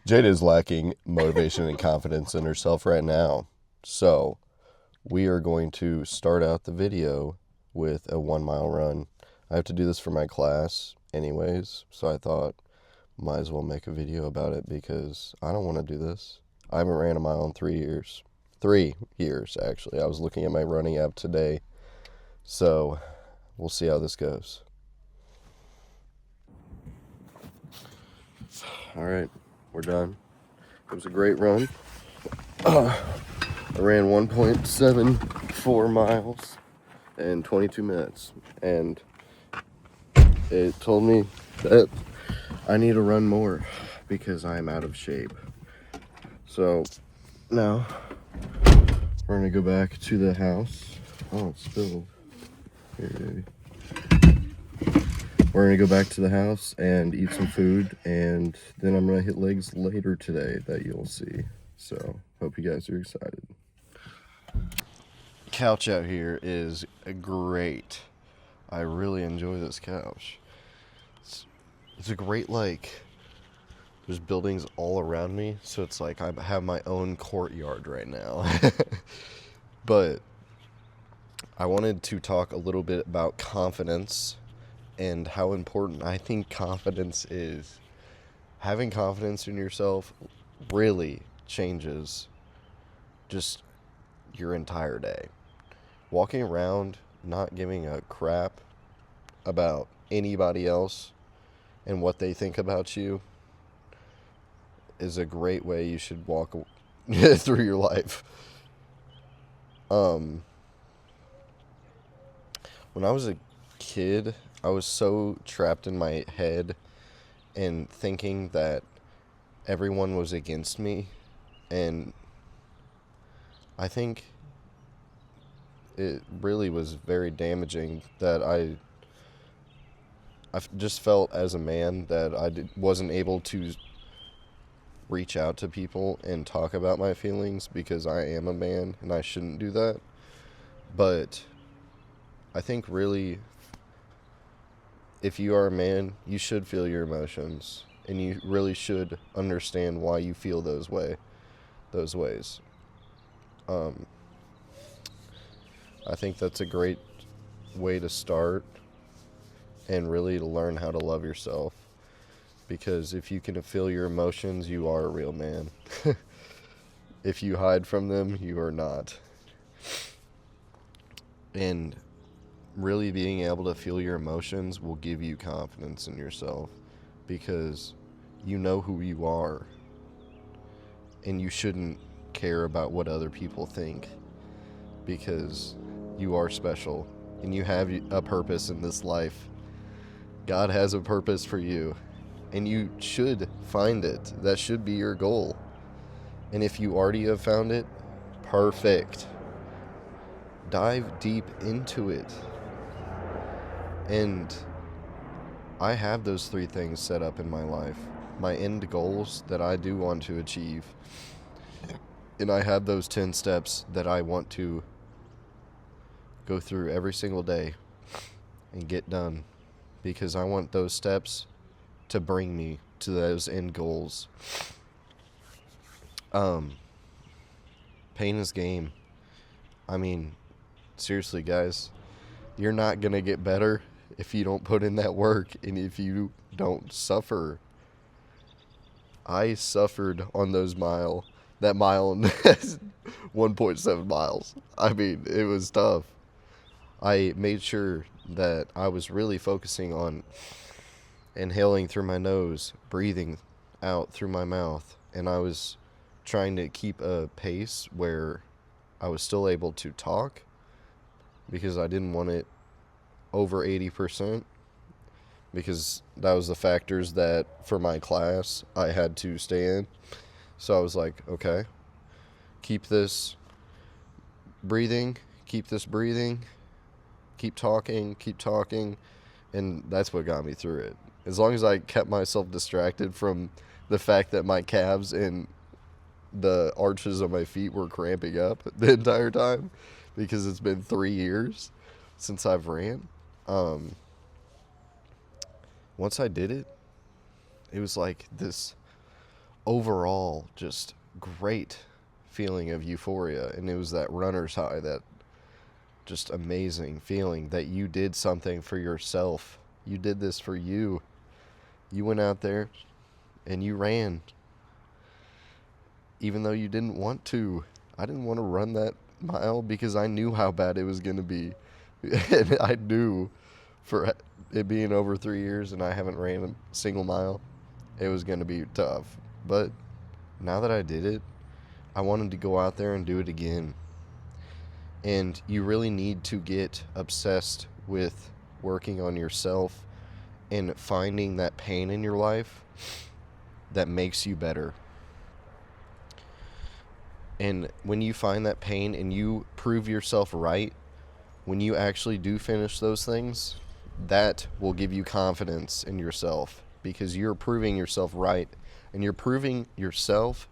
Jada is lacking motivation and confidence in herself right now. So, we are going to start out the video with a 1 mile run. I have to do this for my class, anyways, so I thought might as well make a video about it because I don't want to do this. I haven't ran a mile in 3 years. 3 years, actually. I was looking at my running app today, so we'll see how this goes. All right, we're done. It was a great run. I ran 1.74 miles in 22 minutes, and it told me that I need to run more because I'm out of shape. So now we're gonna go back to the house. Oh, it's spilled. Here, baby. We're gonna go back to the house and eat some food, and then I'm gonna hit legs later today that you'll see. So hope you guys are excited. Couch out here is great. I really enjoy this couch. It's a great, like, there's buildings all around me, so it's like I have my own courtyard right now. But I wanted to talk a little bit about confidence and how important I think confidence is. Having confidence in yourself really changes just your entire day. Walking around not giving a crap about anybody else and what they think about you is a great way you should walk through your life. When I was a kid, I was so trapped in my head and thinking that everyone was against me, and I think it really was very damaging that I just felt as a man that wasn't able to reach out to people and talk about my feelings because I am a man and I shouldn't do that. But I think really, if you are a man, you should feel your emotions and you really should understand why you feel those ways. I think that's a great way to start and really to learn how to love yourself. Because if you can feel your emotions, you are a real man. If you hide from them, you are not. And really being able to feel your emotions will give you confidence in yourself because you know who you are and you shouldn't care about what other people think because you are special and you have a purpose in this life. God has a purpose for you and you should find it. That should be your goal. And if you already have found it, perfect. Dive deep into it. And I have those 3 things set up in my life. My end goals that I do want to achieve. And I have those 10 steps that I want to go through every single day and get done. Because I want those steps to bring me to those end goals. Pain is game. I mean, seriously, guys, you're not going to get better if you don't put in that work and if you don't suffer. I suffered on that mile and 1.7 miles. I mean, it was tough. I made sure that I was really focusing on inhaling through my nose, breathing out through my mouth, and I was trying to keep a pace where I was still able to talk because I didn't want it over 80% because that was the factors that for my class I had to stay in. So I was like, okay, keep this breathing, keep talking, and that's what got me through it. As long as I kept myself distracted from the fact that my calves and the arches of my feet were cramping up the entire time because it's been 3 years since I've ran. Once I did it, it was like this overall just great feeling of euphoria. And it was that runner's high, that just amazing feeling that you did something for yourself. You did this for you. You went out there and you ran, even though you didn't want to. I didn't want to run that mile because I knew how bad it was going to be. And I knew for it being over 3 years and I haven't ran a single mile, it was going to be tough. But now that I did it, I wanted to go out there and do it again. And you really need to get obsessed with working on yourself and finding that pain in your life that makes you better. And when you find that pain and you prove yourself right, when you actually do finish those things, that will give you confidence in yourself because you're proving yourself right and you're proving yourself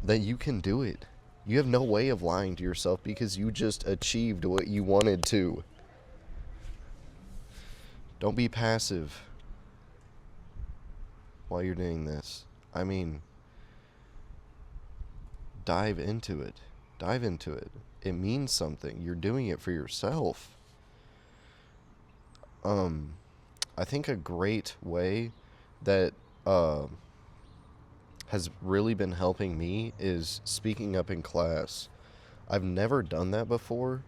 that you can do it. You have no way of lying to yourself because you just achieved what you wanted to. Don't be passive while you're doing this. I mean, dive into it. Dive into it. It means something. You're doing it for yourself. I think a great way that has really been helping me is speaking up in class. I've never done that before,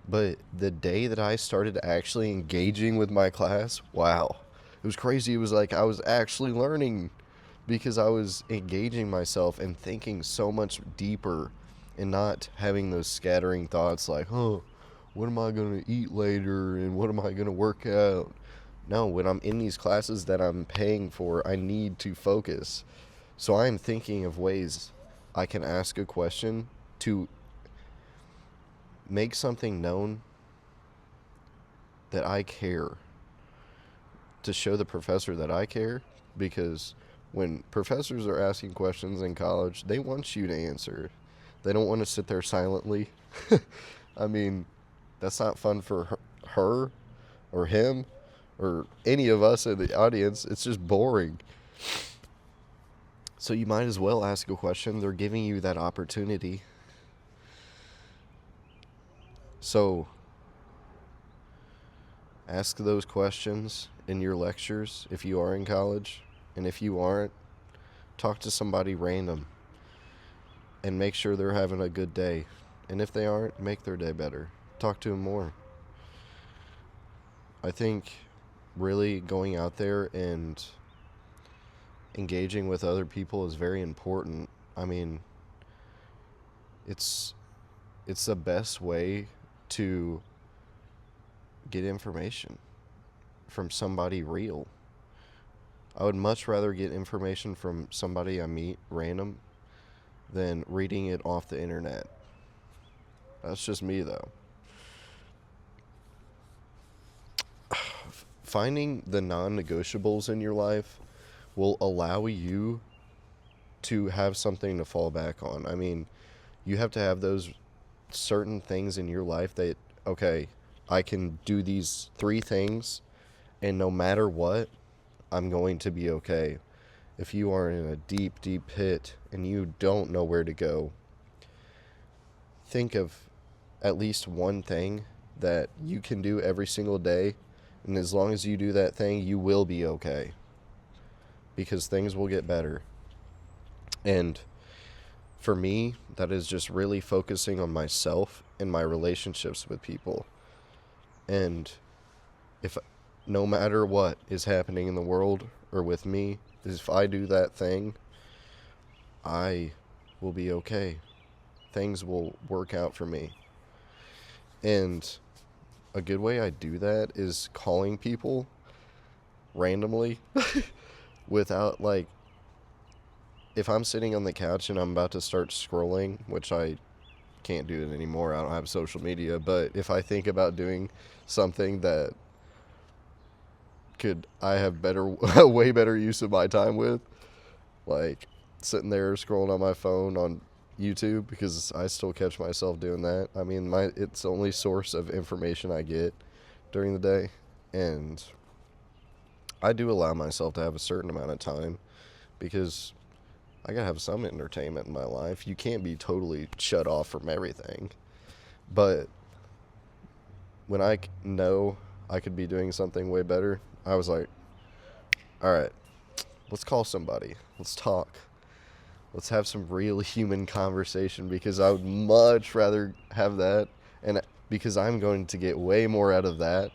but the day that I started actually engaging with my class, wow, it was crazy. It was like I was actually learning because I was engaging myself and thinking so much deeper and not having those scattering thoughts like, oh, what am I going to eat later and what am I going to work out? No, when I'm in these classes that I'm paying for, I need to focus. So I'm thinking of ways I can ask a question to make something known that I care, to show the professor that I care, because when professors are asking questions in college, they want you to answer. They don't want to sit there silently. I mean, that's not fun for her or him or any of us in the audience. It's just boring. So you might as well ask a question. They're giving you that opportunity. So ask those questions in your lectures if you are in college. And if you aren't, talk to somebody random and make sure they're having a good day. And if they aren't, make their day better. Talk to them more. I think really going out there and engaging with other people is very important. I mean, it's the best way to get information from somebody real. I would much rather get information from somebody I meet random than reading it off the internet. That's just me, though. Finding the non-negotiables in your life will allow you to have something to fall back on. I mean, you have to have those certain things in your life that, okay, I can do these 3 things, and no matter what, I'm going to be okay. If you are in a deep, deep pit and you don't know where to go, think of at least one thing that you can do every single day, and as long as you do that thing, you will be okay. Because things will get better. And for me, that is just really focusing on myself and my relationships with people. And if no matter what is happening in the world or with me, if I do that thing, I will be okay. Things will work out for me. And a good way I do that is calling people randomly without, like, if I'm sitting on the couch and I'm about to start scrolling, which I can't do it anymore, I don't have social media, but if I think about doing something that I have way better use of my time with, like sitting there scrolling on my phone on YouTube, because I still catch myself doing that. I mean, it's the only source of information I get during the day, and I do allow myself to have a certain amount of time because I gotta have some entertainment in my life. You can't be totally shut off from everything. But when I know I could be doing something way better, I was like, all right, let's call somebody. Let's talk. Let's have some real human conversation, because I would much rather have that, and because I'm going to get way more out of that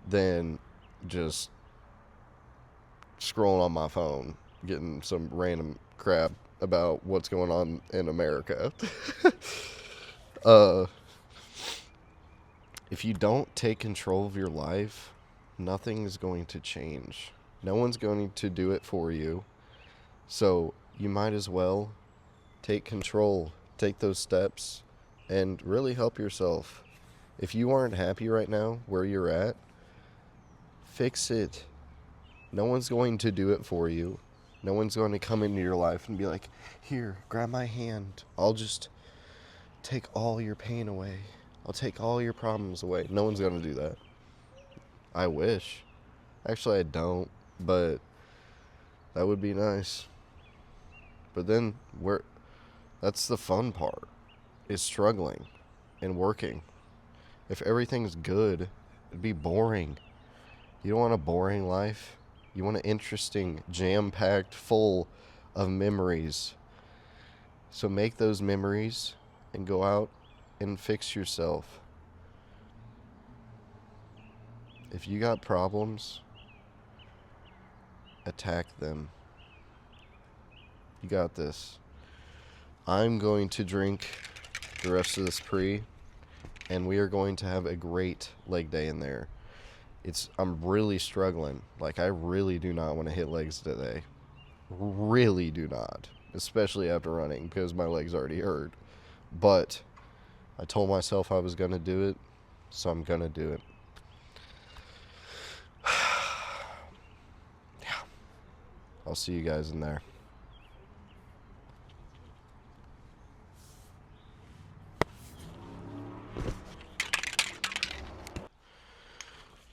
than just scrolling on my phone, getting some random crap about what's going on in America. uh, if you don't take control of your life, nothing is going to change. No one's going to do it for you. So you might as well take control, take those steps, and really help yourself. If you aren't happy right now where you're at, fix it. No one's going to do it for you. No one's going to come into your life and be like, here, grab my hand. I'll just take all your pain away. I'll take all your problems away. No one's going to do that. I wish. Actually, I don't, but that would be nice. But then that's the fun part, is struggling and working. If everything's good, it'd be boring. You don't want a boring life. You want an interesting, jam-packed, full of memories. So make those memories and go out and fix yourself. If you got problems, attack them. You got this. I'm going to drink the rest of this pre, and we are going to have a great leg day in there. I'm really struggling. Like, I really do not want to hit legs today. Really do not. Especially after running, because my legs already hurt. But I told myself I was going to do it, so I'm going to do it. Yeah. I'll see you guys in there.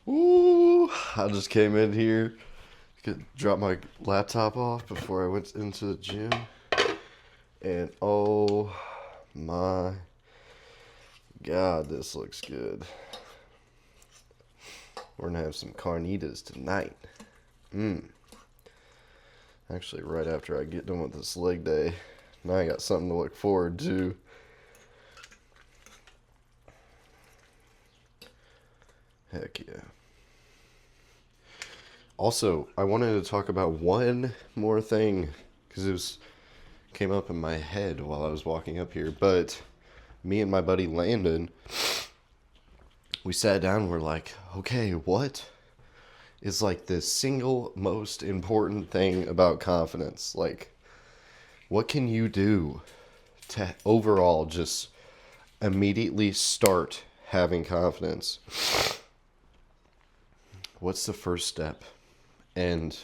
Ooh, I just came in here, dropped my laptop off before I went into the gym, and oh my God, this looks good. We're gonna have some carnitas tonight. Actually, right after I get done with this leg day, now I got something to look forward to. Heck yeah. Also, I wanted to talk about one more thing, because it came up in my head while I was walking up here. But me and my buddy Landon, we sat down and we're like, okay, what is like the single most important thing about confidence? Like, what can you do to overall just immediately start having confidence? What's the first step? And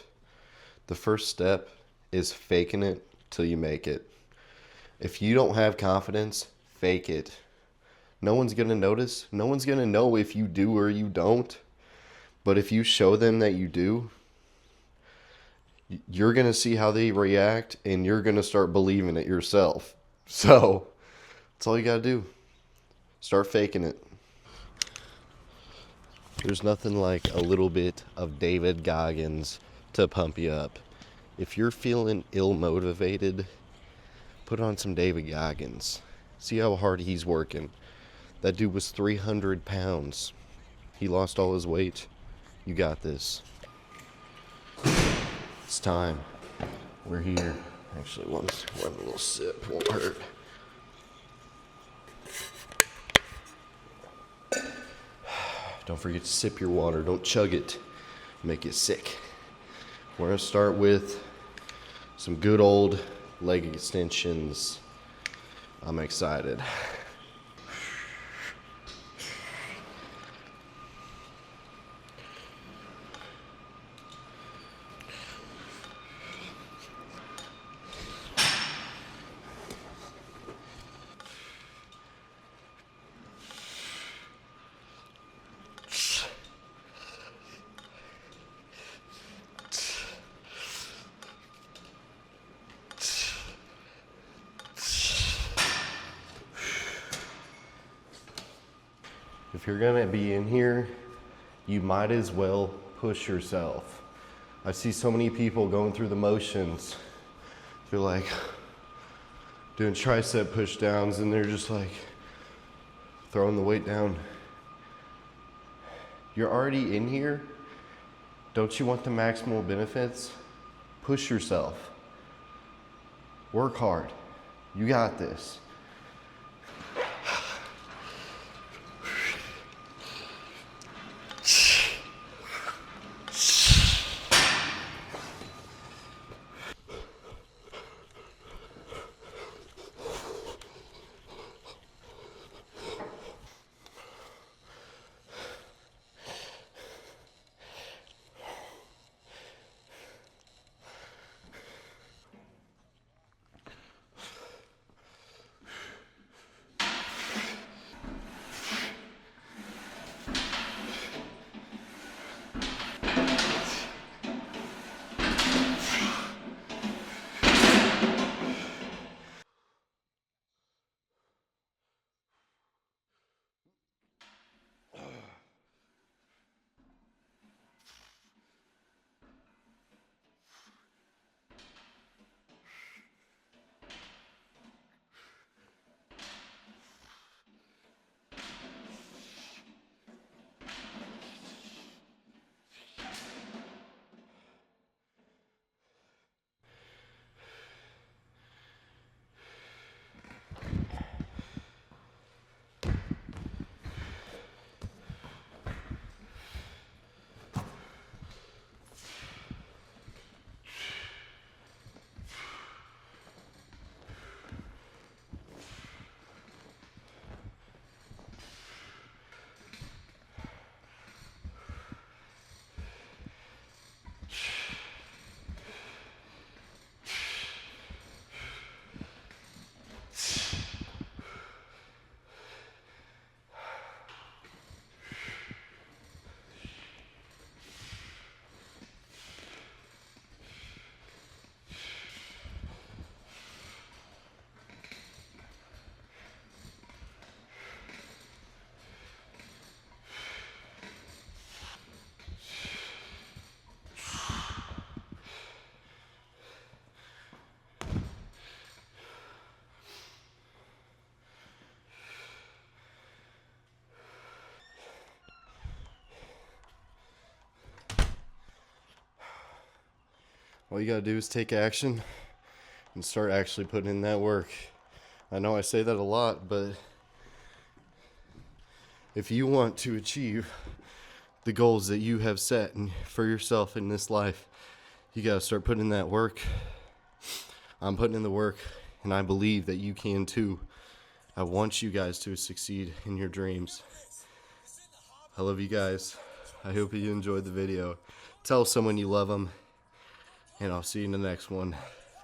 the first step is faking it till you make it. If you don't have confidence, fake it. No one's going to notice. No one's going to know if you do or you don't. But if you show them that you do, you're going to see how they react, and you're going to start believing it yourself. So that's all you got to do. Start faking it. There's nothing like a little bit of David Goggins to pump you up. If you're feeling ill-motivated, put on some David Goggins. See how hard he's working. That dude was 300 pounds. He lost all his weight. You got this. It's time. We're here. Actually, one little sip won't hurt. Don't forget to sip your water. Don't chug it. Make you sick. We're going to start with some good old leg extensions. I'm excited. if you're gonna be in here, you might as well push yourself. I see so many people going through the motions. They're like doing tricep push downs and they're just like throwing the weight down. You're already in here. Don't you want the maximal benefits? Push yourself. Work hard. You got this. All you gotta do is take action and start actually putting in that work. I know I say that a lot, but if you want to achieve the goals that you have set for yourself in this life, you gotta start putting in that work. I'm putting in the work, and I believe that you can too. I want you guys to succeed in your dreams. I love you guys. I hope you enjoyed the video. Tell someone you love them. And I'll see you in the next one.